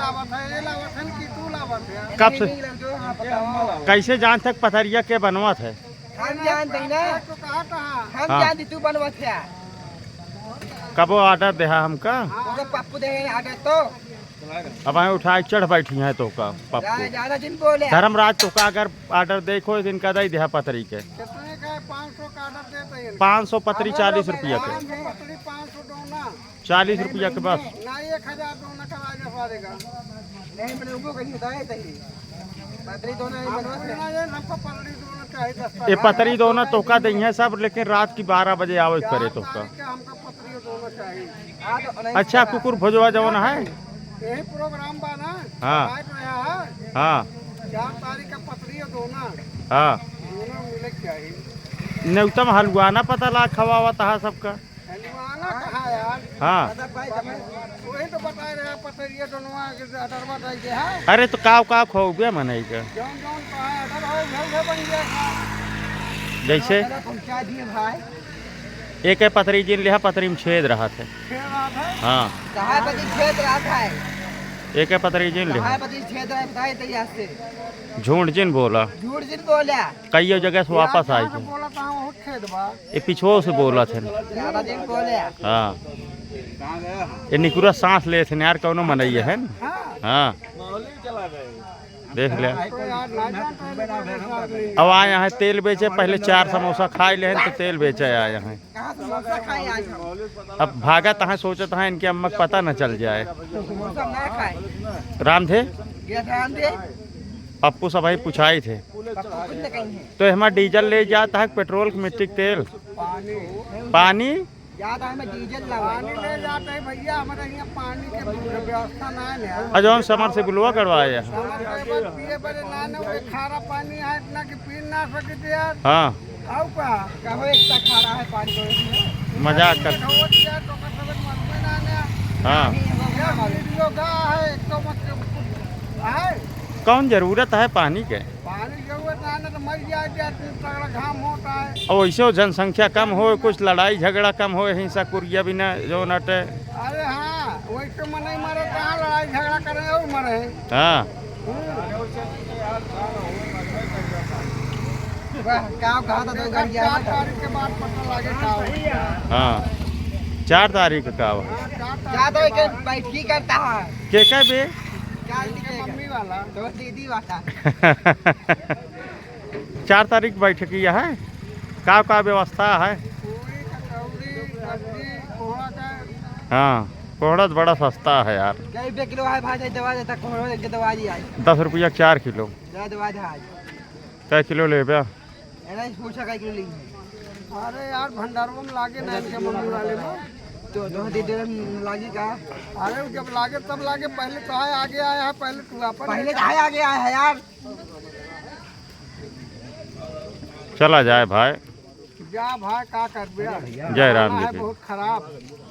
लावत है, ये लावत है कि तू लावत है? कब से कैसे जान तक पथरिया के बनवत है? हम जानते ना, तो कहाँ हम हाँ। जानते तू बनवत है। कब वो ऑर्डर दे हमका? तो पप्पू दे आगे तो अब हमें उठा के चढ़ बैठी है तो का पप्पू ज्यादा दिन बोले धर्मराज तो का अगर ऑर्डर देखो इनका दे दे पतरी के कितने का है? 500 का ऑर्डर देते हैं। 500 पतरी 40 रुपया के, 500 पतली 500 डोना 40 रुपया के बस। ना, 1000 डोना का राजा पड़ेगा। नहीं मैंने उनको कहीं बताया तही पतरी दोनों नहीं बनवत है। ना, ये हमको पतली डोना चाहिए 10 ये पतरी दोनों तो का दही है सब, लेकिन रात की 12 बजे आओ करे तो का। हमको पतली डोना चाहिए। हाँ तो नहीं अच्छा कुकुर भोजवा जवन है। यही प्रोग्राम बा ना। हाँ। बाइक रहा है। हाँ 4 तारीख का पतली और डोना हाँ दोनों मिले चाहिए। न्यूनतम हलवाना पता ला खवावा था सबका। हलवाना कहाँ यार? हाँ वही तो बता रहे हैं पतरिया डोनवा के ऑर्डर बताई के है। अरे तो काव काव खोबे मनाई का जौन जौन कहा ऑर्डर हो घर बन जाएगा। जैसे पहुंचा दिए भाई। एक है पतरी जिन लिहा पतरी में छेद रहा थे। फिर बात है। हाँ कहाँ बजे छेद रहा था एक है पतरी जिन लिहा कहाँ बजे छेद रहा बताए तैयार से झूठ जिन बोला झूठ दिन बोला कई जगह से वापस आई थे। बोला था वो खेत बा। ये पिछुओ से बोला थे। ज्यादा दिन बोले हाँ ये निकुरा सांस ले थे यार कौनो मनइए है ना। हाँ। हाँ देख ले। तो यार ना जानता है। अब आए हैं तेल बेचे, पहले 4 समोसा खाए ले तो तेल बेचे आए हैं। कहाँ समोसा खाए आज हम अब भागत है सोचत है इनके अम्मा को पता न चल जाए। समोसा ना खाए राम थे ये ध्यान दे पप्पू सब ही पूछाई थे पप्पू कुछ न कहीं है तो हमारा डीजल ले जाता है पेट्रोल मिट्टी के तेल पानी ज्यादा हमें डीजल लगा पानी ले जाते हैं भैया। हमारे यहाँ पानी के व्यवस्था ना है यार। अजौन समर से बुलवा करवाए हैं। पिए बड़े ना ना वो खारा पानी है इतना कि पी ना सकते यार। हाँ आओ का कहो एक तक खा रहा है पानी को मजाक कर। हो दिया तो कसम मत में ना ना। हाँ क्या वीडियो का है तो मत है। कौन जरूरत है पानी के? पानी जरूरत ना ना तो मर जाए तगड़ा घाम होता है। और वैसे जनसंख्या कम हो, कुछ लड़ाई झगड़ा कम हो, हिंसा कुरिया बिना जो नटे। अरे हाँ वैसे मन नहीं मरे कहाँ लड़ाई झगड़ा करे और मरे। हाँ कहाँ कहाँ था तो गाड़ी 4 तारीख के बाद पता लगे क्या हुआ। हाँ 4 तारीख का हुआ। 4 तारीख ज्यादा एक बैठकी करता है के बे क्या के मम्मी वाला। तो दीदी वाला 4 तारीख बैठकिया है। का व्यवस्था है? पूरी कचौड़ी सब्जी कोहड़ा का। हाँ कोहड़ा तो बड़ा सस्ता है यार। कई रुपये किलो है भाई दवा देता कौन के दवा दी आज 10 रुपया 4 किलो। ज्यादा दवा दे आज कै किलो ले बे? ऐसा पूछा कई किलो ली अरे यार भंडारों में लागे ना इनके मम्मी वाले में। तो दो दीदी लागी का अरे जब लागे तब लागे। पहले तो है आगे आया है पहले तू अपन पहले तो आया गया है यार चला जाए भाई। जा भाई का कर जय राम जी की। बहुत खराब।